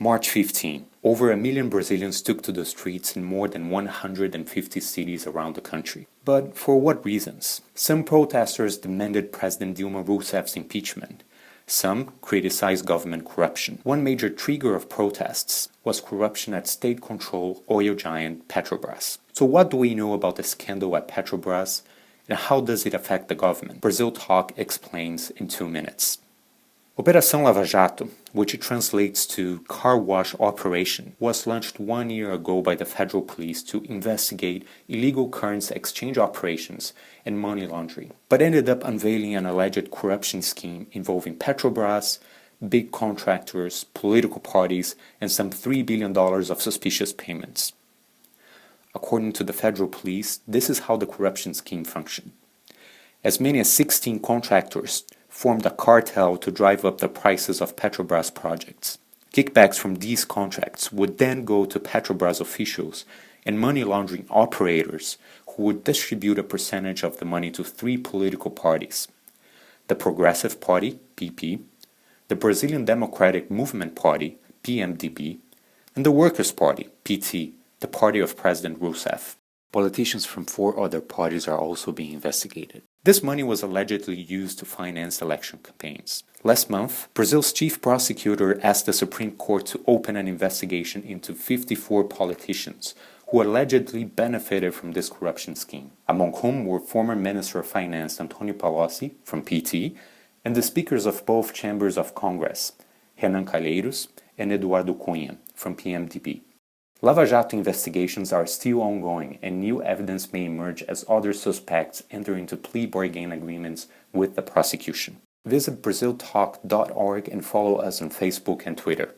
March 15. Over 1 million Brazilians took to the streets in more than 150 cities around the country. But for what reasons? Some protesters demanded President Dilma Rousseff's impeachment. Some criticized government corruption. One major trigger of protests was corruption at state-controlled oil giant Petrobras. So what do we know about the scandal at Petrobras, and how does it affect the government? BrazilTalk explains in 2 minutes. Operação Lava Jato, which translates to car wash operation, was launched 1 year ago by the federal police to investigate illegal currency exchange operations and money laundering, but ended up unveiling an alleged corruption scheme involving Petrobras, big contractors, political parties, and some $3 billion of suspicious payments. According to the federal police, this is how the corruption scheme functioned. As many as 16 contractors formed a cartel to drive up the prices of Petrobras projects. Kickbacks from these contracts would then go to Petrobras officials and money laundering operators who would distribute a percentage of the money to 3 political parties: the Progressive Party, PP, the Brazilian Democratic Movement Party, PMDB, and the Workers' Party, PT, the party of President Rousseff. Politicians from 4 other parties are also being investigated. This money was allegedly used to finance election campaigns. Last month, Brazil's chief prosecutor asked the Supreme Court to open an investigation into 54 politicians who allegedly benefited from this corruption scheme, among whom were former Minister of Finance Antônio Palocci from PT and the speakers of both chambers of Congress, Renan Calheiros and Eduardo Cunha from PMDB. Lava Jato investigations are still ongoing, and new evidence may emerge as other suspects enter into plea bargain agreements with the prosecution. Visit BrazilTalk.org and follow us on Facebook and Twitter.